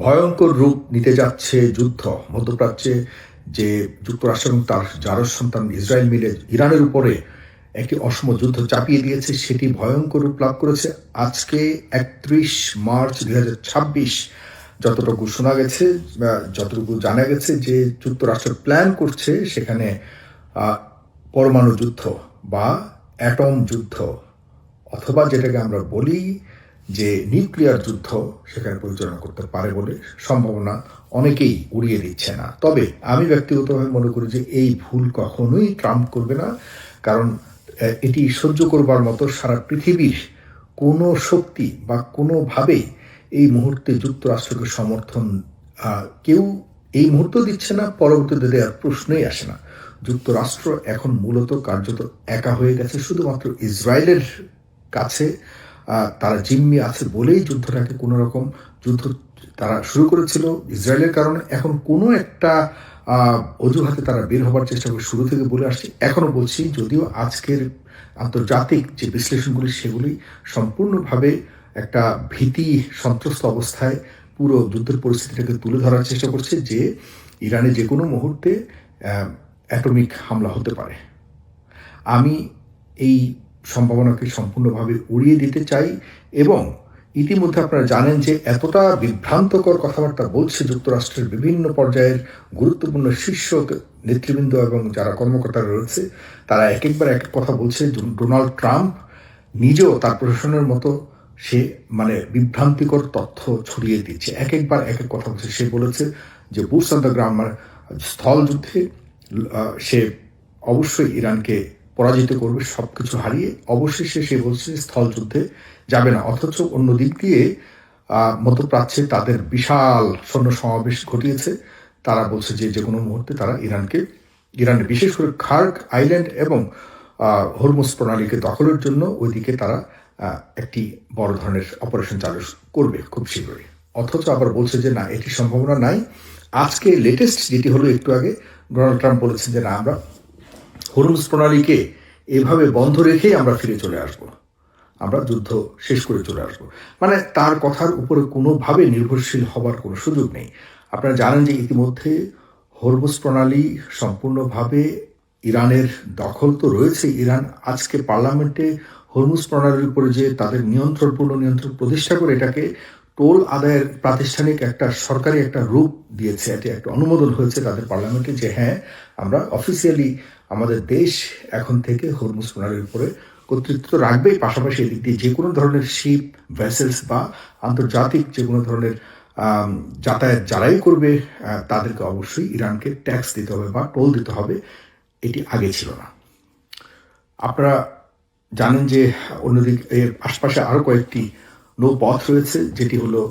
ভয়ঙ্কর রূপ নিতে যাচ্ছে যুদ্ধ। মধ্যপ্রাচ্যে যে যুক্তরাষ্ট্র এবং তার জারজ সন্তান ইসরায়েল মিলে ইরানের উপরে একটি অসম যুদ্ধ চাপিয়ে দিয়েছে, সেটি ভয়ঙ্কর রূপ লাভ করেছে। আজকে 31 মার্চ 2026 যতটুকু শোনা গেছে, যতটুকু জানা গেছে, যে যুক্তরাষ্ট্র প্ল্যান করছে সেখানে পরমাণু যুদ্ধ বা অ্যাটম যুদ্ধ, অথবা যেটাকে আমরা বলি যে নিউক্লিয়ার যুদ্ধ সেখানে পরিচালনা করতে পারে বলে সম্ভাবনা অনেকেই উড়িয়ে দিচ্ছে না। তবে আমি ব্যক্তিগতভাবে মনে করি যে এই ভুল কখনোই ট্রাম্প করবে না, কারণ এটি সহ্য করবার মতো সারা পৃথিবীর কোনো শক্তি বা কোনোভাবেই এই মুহূর্তে যুক্তরাষ্ট্রকে সমর্থন কেউ এই মুহূর্তে দিচ্ছে না, পরবর্তীতে দেওয়ার প্রশ্নই আসে না। যুক্তরাষ্ট্র এখন মূলত কার্যত একা হয়ে গেছে, শুধুমাত্র ইসরায়েলের কাছে তারা জিম্মি আছে বলেই যুদ্ধটাকে কোনো রকম যুদ্ধ তারা শুরু করেছিল ইসরায়েলের কারণে। এখন কোনো একটা অজুহাতে তারা বের হবার চেষ্টা করে শুরু থেকে বলে আসছে, এখনো বলছি, যদিও আজকের আন্তর্জাতিক যে বিশ্লেষণগুলি সেগুলি সম্পূর্ণভাবে একটা ভীতি সন্ত্রস্ত অবস্থায় পুরো যুদ্ধের পরিস্থিতিটাকে তুলে ধরার চেষ্টা করছে, যে ইরানে যে কোনো মুহূর্তে অ্যাটমিক হামলা হতে পারে। আমি এই সম্ভাবনাকে সম্পূর্ণভাবে উড়িয়ে দিতে চাই। এবং ইতিমধ্যে আপনারা জানেন যে এতটা বিভ্রান্তকর কথাবার্তা বলছে যুক্তরাষ্ট্রের বিভিন্ন পর্যায়ের গুরুত্বপূর্ণ শীর্ষ নেতৃবৃন্দ এবং যারা কর্মকর্তারা রয়েছে, তারা এক একবার এক এক কথা বলছে। ডোনাল্ড ট্রাম্প নিজেও তার প্রশাসনের মতো সে বিভ্রান্তিকর তথ্য ছড়িয়ে দিচ্ছে, এক একবার এক এক কথা বলছে। সে বলেছে যে বুটস অন দ্য গ্রাউন্ড, স্থল যুদ্ধে সে অবশ্যই ইরানকে পরাজিত করবে, সবকিছু হারিয়ে। অবশেষে সে বলছে স্থল যুদ্ধে যাবে না, অথচ অন্য দিক দিয়ে মধ্যপ্রাচ্যে তাদের বিশাল সৈন্য সমাবেশ ঘটিয়েছে। তারা বলছে যে যে কোনো মুহূর্তে তারা ইরানের বিশেষ করে খার্ক আইল্যান্ড এবং হরমুজ প্রণালীকে দখলের জন্য ওইদিকে তারা একটি বড় ধরনের অপারেশন চালু করবে খুব শীঘ্রই। অথচ আবার বলছে যে না, এটি সম্ভাবনা নাই। আজকে লেটেস্ট যেটি হলো, একটু আগে ডোনাল্ড ট্রাম্প বলেছেন যে না, আমরা হরমুজ প্রণালীকে এভাবে বন্ধ রেখেই আমরা ফিরে চলে আসব, আমরা যুদ্ধ শেষ করে চলে আসব। তার কথার উপরে কোনোভাবে নির্ভরশীল হবার কোনো সুযোগ নেই। আপনারা জানেন যে ইতিমধ্যে হরমুজ প্রণালী সম্পূর্ণভাবে ইরানের দখল তো রয়েছে। ইরান আজকে পার্লামেন্টে হরমুজ প্রণালীর উপরে যে তাদের পূর্ণ নিয়ন্ত্রণ প্রতিষ্ঠা করে এটাকে টোল আদায়ের প্রাতিষ্ঠানিক একটা সরকারি একটা রূপ দিয়েছে। এটি একটা অনুমোদন হয়েছে তাদের পার্লামেন্টে যে হ্যাঁ, আমরা অফিসিয়ালি আমাদের দেশ এখন থেকে হরমুজ প্রণালীর উপরে কর্তৃত্ব রাখবে। পাশাপাশি এদিক দিয়ে যে কোনো ধরনের শিপ ভেসেলস বা আন্তর্জাতিক যে কোনো ধরনের যাতায়াত যারাই করবে তাদেরকে অবশ্যই ইরানকে ট্যাক্স দিতে হবে বা টোল দিতে হবে। এটি আগে ছিল না। আপনারা জানেন যে অন্যদিকে এর আশপাশে আরো কয়েকটি নৌপথ রয়েছে, যেটি হলো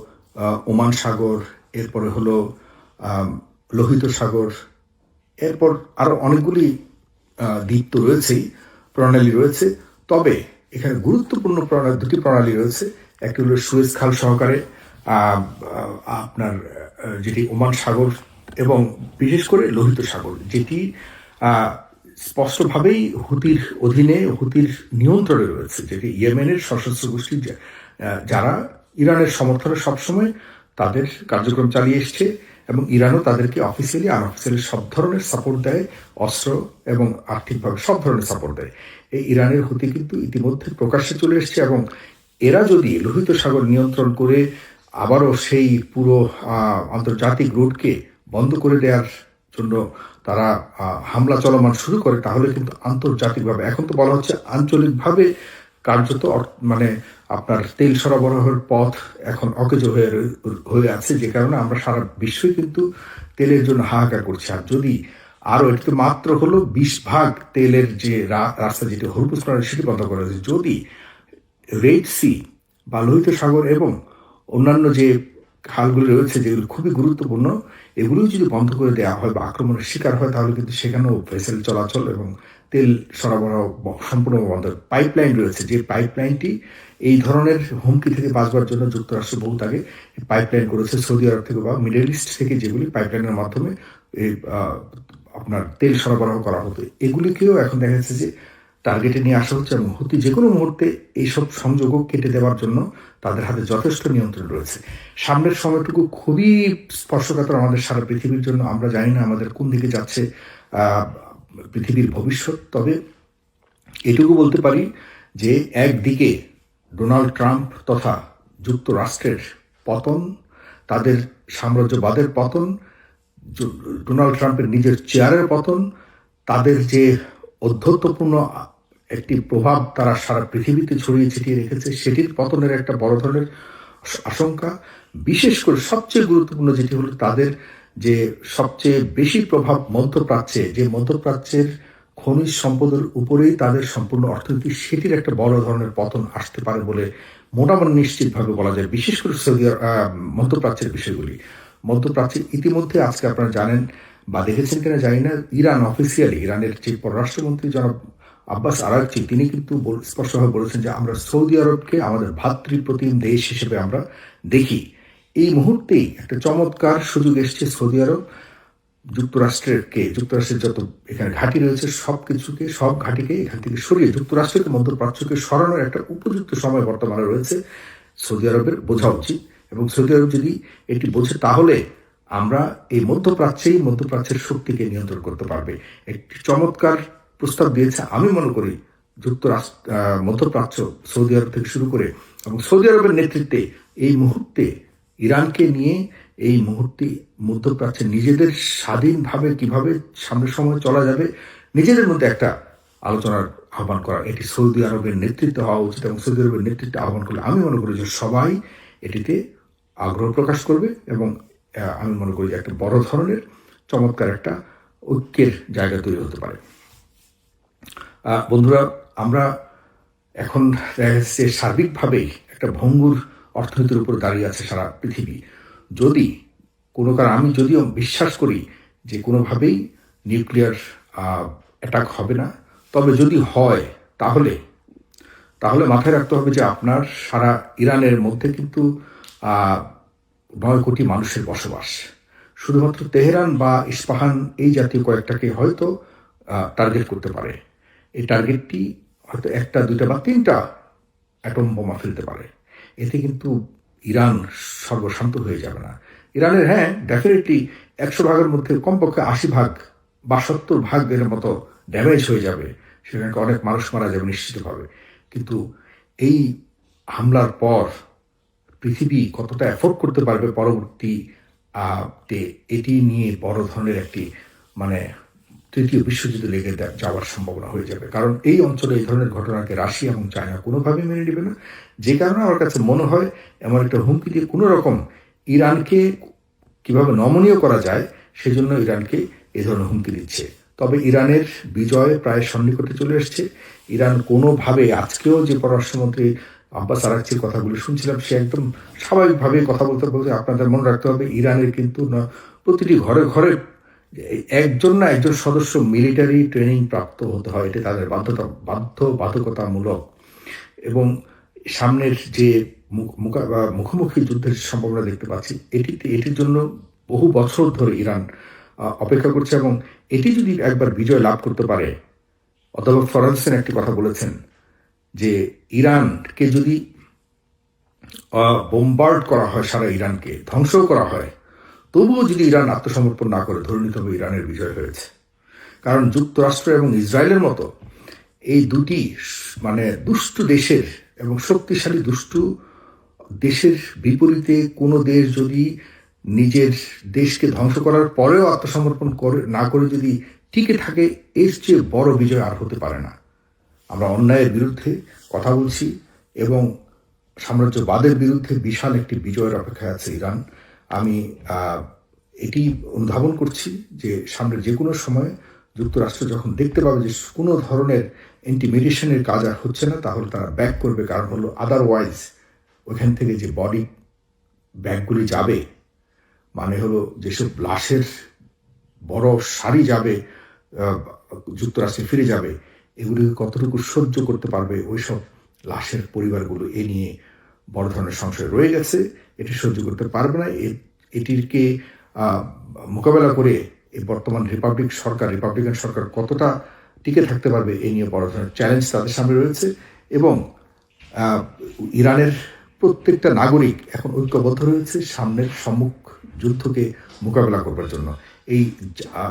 ওমান সাগর, এরপরে হলো লোহিত সাগর, এরপর আরো অনেকগুলি দ্বীপ তো রয়েছেই, প্রণালী রয়েছে। তবে এখানে গুরুত্বপূর্ণ দুটি প্রণালী রয়েছে। একটি হলো সুয়েজ খাল সহকারে আপনার যেটি ওমান সাগর, এবং বিশেষ করে লোহিত সাগর, যেটি স্পষ্টভাবেই হুতির অধীনে, হুতির নিয়ন্ত্রণে রয়েছে, যেটি ইয়েমেনের সশস্ত্র গোষ্ঠী যারা ইরানের সমর্থনে সবসময় তাদের কার্যক্রম চালিয়ে এসছে, এবং ইরানও তাদেরকে অফিসিয়ালি আনঅফিসিয়ালি সব ধরনের সাপোর্ট দেয়, অস্ত্র এবং আর্থিকভাবে সব ধরনের সাপোর্ট দেয়। এই ইরানের হুতি কিন্তু ইতিমধ্যে প্রকাশ্যে চলে এসছে, এবং এরা যদি লোহিত সাগর নিয়ন্ত্রণ করে আবারও সেই পুরো আন্তর্জাতিক রুটকে বন্ধ করে দেওয়ার জন্য তারা হামলা চলমান শুরু করে, তাহলে কিন্তু আন্তর্জাতিকভাবে, এখন তো বলা হচ্ছে আঞ্চলিকভাবে কার্যত আপনার তেল সরবরাহের পথ এখন অকেজ হয়ে আছে, যে কারণে আমরা সারা বিশ্বই কিন্তু তেলের জন্য হাহাকার করছি। আর যদি আরো একটু মাত্র হলো 20 ভাগ তেলের যে রাস্তা, যেটি হরমুজ প্রণালী, সেটি বন্ধ করা হয়েছে। যদি রেড সি বা লোহিত সাগর এবং অন্যান্য যে খালগুলি রয়েছে যেগুলো খুবই গুরুত্বপূর্ণ, এগুলো যদি বন্ধ করে দেওয়া হয় বা আক্রমণের শিকার হয়, তাহলে কিন্তু সেখানেও ভেসেল চলাচল এবং তেল সরবরাহ সম্পূর্ণ বন্ধ। পাইপলাইন রয়েছে, যে পাইপলাইনটি এই ধরনের হুমকি থেকে বাঁচবার জন্য যুক্তরাষ্ট্র বহুত আগে পাইপলাইন করেছে সৌদি আরব থেকে বা মিডল ইস্ট থেকে, যেগুলি পাইপলাইনের মাধ্যমে আপনার তেল সরবরাহ করা হতো। এগুলিকেও এখন দেখা যাচ্ছে যে টার্গেটে নিয়ে আসা হচ্ছে এবং হুতি যে কোনো মুহূর্তে এইসব সংযোগও কেটে দেওয়ার জন্য তাদের হাতে যথেষ্ট নিয়ন্ত্রণ রয়েছে। সামনের সময়টুকু খুবই স্পর্শকাতর আমাদের সারা পৃথিবীর জন্য। আমরা জানি না আমাদের কোন দিকে যাচ্ছে পৃথিবীর ভবিষ্যৎ। তবে এটুকু বলতে পারি যে একদিকে ডোনাল্ড ট্রাম্প তথা যুক্তরাষ্ট্রের পতন, তাদের সাম্রাজ্যবাদের পতন, ডোনাল্ড ট্রাম্পের নিজের চেয়ারের পতন, তাদের যে অধ্যত্বপূর্ণ একটি প্রভাব তারা সারা পৃথিবীতে ছড়িয়ে ছিটিয়ে রেখেছে, সেটির পতনের একটা বড় ধরনের আশঙ্কা। বিশেষ করে সবচেয়ে গুরুত্বপূর্ণ যেটি হলো তাদের যে সবচেয়ে বেশি প্রভাব মধ্যপ্রাচ্যে, যে মধ্যপ্রাচ্যের খনিজ সম্পদের উপরেই তাদের সম্পূর্ণ অর্থনীতি, সেটির একটা বড় ধরনের পতন আসতে পারে বলে মোটামুটি নিশ্চিতভাবে বলা যায়। বিশেষ করে মধ্যপ্রাচ্যের বিষয়গুলি, মধ্যপ্রাচ্যে ইতিমধ্যে আজকে আপনারা জানেন বা দেখেছেন কিনা জানি না, ইরান অফিসিয়ালি, ইরানের যে পররাষ্ট্রমন্ত্রী জনাব আব্বাস আরাগচি, তিনি কিন্তু স্পষ্টভাবে বলেছেন যে আমরা সৌদি আরবকে আমাদের ভ্রাতৃপ্রতিম দেশ হিসেবে আমরা দেখি। এই মুহূর্তেই একটা চমৎকার সুযোগ এসছে সৌদি আরব যুক্তরাষ্ট্রের যত এখানে ঘাঁটি রয়েছে সব ঘাঁটিকে এখান থেকে সরিয়ে যুক্তরাষ্ট্রকে মধ্যপ্রাচ্যকে সরানোর একটা উপযুক্ত সময় বর্তমানে রয়েছে। সৌদি আরবের বোঝা উচিত, এবং সৌদি আরব যদি এটি বোঝে তাহলে আমরা এই মধ্যপ্রাচ্যের শক্তিকে নিয়ন্ত্রণ করতে পারবে। একটি চমৎকার প্রস্তাব দিয়েছে আমি মনে করি মধ্যপ্রাচ্য, সৌদি আরব থেকে শুরু করে, এবং সৌদি আরবের নেতৃত্বে এই মুহূর্তে ইরানকে নিয়ে এই মুহূর্তে মধ্যপ্রাচ্যে নিজেদের স্বাধীনভাবে কিভাবে সামনের সময় চলা যাবে, নিজেদের মধ্যে একটা আলোচনার আহ্বান করা, এটি সৌদি আরবের নেতৃত্বে হওয়া উচিত। এবং সৌদি আরবের নেতৃত্বে আহ্বান করলে আমি মনে করি যে সবাই এটিতে আগ্রহ প্রকাশ করবে, এবং আমি মনে করি যে একটা বড় ধরনের চমৎকার একটা ঐক্যের জায়গা তৈরি হতে পারে। বন্ধুরা, আমরা এখন সার্বিকভাবেই একটা ভঙ্গুর অর্থনীতির উপর দাঁড়িয়ে আছে সারা পৃথিবী। যদি কোনো কারণ, আমি যদিও বিশ্বাস করি যে কোনোভাবেই নিউক্লিয়ার অ্যাটাক হবে না, তবে যদি হয় তাহলে মাথায় রাখতে হবে যে আপনার সারা ইরানের মধ্যে কিন্তু 9 কোটি মানুষের বসবাস। শুধুমাত্র তেহরান বা ইস্পাহান এই জাতীয় কয়েকটাকে হয়তো টার্গেট করতে পারে। এই টার্গেটটি হয়তো 1টা 2টা বা 3টা অ্যাটম বোমা ফেলতে পারে। এতে কিন্তু ইরান সর্বশান্ত হয়ে যাবে না। ইরানের ডেফিনেটলি 100 ভাগের মধ্যে কমপক্ষে 80 ভাগ বা 70 ভাগ এর মতো ড্যামেজ হয়ে যাবে, সেখানে অনেক মানুষ মারা যাবে নিশ্চিতভাবে। কিন্তু এই হামলার পর পৃথিবী কতটা এফোর্ড করতে পারবে পরবর্তী এটি নিয়ে বড় ধরনের একটি তৃতীয় বিশ্বযুদ্ধ লেগে যাওয়ার সম্ভাবনা হয়ে যাবে। কারণ এই অঞ্চলে এই ধরনের ঘটনাকে রাশিয়া এবং চায়না কোনোভাবেই মেনে নেবে না। যে কারণে আমার কাছে মনে হয় এমন একটা হুমকি দিয়ে কোনো রকম ইরানকে কিভাবে নমনীয় করা যায় সেজন্য ইরানকে এই ধরনের হুমকি দিচ্ছে। তবে ইরানের বিজয় প্রায় সন্নিকটে চলে এসছে। ইরান কোনোভাবে, আজকেও যে পররাষ্ট্রমন্ত্রী আব্বাস আরাগচির কথাগুলো শুনছিলাম, সে একদম স্বাভাবিকভাবে কথা বলতে আপনাদের মনে রাখতে হবে ইরানের কিন্তু প্রতিটি ঘরে ঘরে একজন সদস্য মিলিটারি ট্রেনিং প্রাপ্ত হতে হয়। এটি তাদের বাধ্যবাধকতামূলক। এবং সামনের যে মুখোমুখি যুদ্ধের সম্ভাবনা দেখতে পাচ্ছি, এটির জন্য বহু বছর ধরে ইরান অপেক্ষা করছে। এবং এটি যদি একবার বিজয় লাভ করতে পারে, অধ্যাপক ফরানসেন একটি কথা বলেছেন যে ইরানকে যদি বোমবার্ড করা হয়, সারা ইরানকে ধ্বংস করা হয়, তবুও যদি ইরান আত্মসমর্পণ না করে, ধরে নিতে হবে ইরানের বিজয় হয়েছে। কারণ যুক্তরাষ্ট্র এবং ইসরায়েলের মতো এই দুটি দুষ্টু দেশের এবং শক্তিশালী দুষ্টু দেশের বিপরীতে কোনো দেশ যদি নিজের দেশকে ধ্বংস করার পরেও আত্মসমর্পণ না করে যদি টিকে থাকে, এর চেয়ে বড় বিজয় আর হতে পারে না। আমরা অন্যায়ের বিরুদ্ধে কথা বলছি এবং সাম্রাজ্যবাদের বিরুদ্ধে বিশাল একটি বিজয়ের অপেক্ষায় আছে ইরান। আমি এটি অনুধাবন করছি যে সামনের যে কোনো সময় যুক্তরাষ্ট্র যখন দেখতে পাবে যে কোনো ধরনের ইন্টিমিডেশনের কাজ আর হচ্ছে না, তাহলে তারা ব্যাক করবে। কারণ হলো আদারওয়াইজ ওইখান থেকে যে বডি ব্যাগগুলি যাবে, হলো যেসব লাশের বড় সারি যাবে, যুক্তরাষ্ট্রে ফিরে যাবে, এগুলিকে কতটুকু সহ্য করতে পারবে ওইসব লাশের পরিবারগুলো, এ নিয়ে বড় ধরনের সংশয় রয়ে গেছে। এটি সহ্য করতে পারবে না। এটিকে মোকাবেলা করে এই বর্তমান রিপাবলিকান সরকার কতটা টিকে থাকতে পারবে এই নিয়ে বড় ধরনের চ্যালেঞ্জ তাদের সামনে রয়েছে। এবং ইরানের প্রত্যেকটা নাগরিক এখন ঐক্যবদ্ধ রয়েছে সামনের সম্মুখ যুদ্ধকে মোকাবেলা করবার জন্য। এই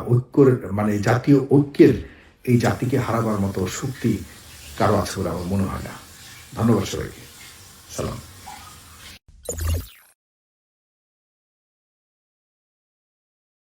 ঐক্যের মানে জাতীয় ঐক্যের এই জাতিকে হারাবার মতো শক্তি কারো আছে বলে আমার মনে হয় না। ধন্যবাদ সবাইকে। সালাম।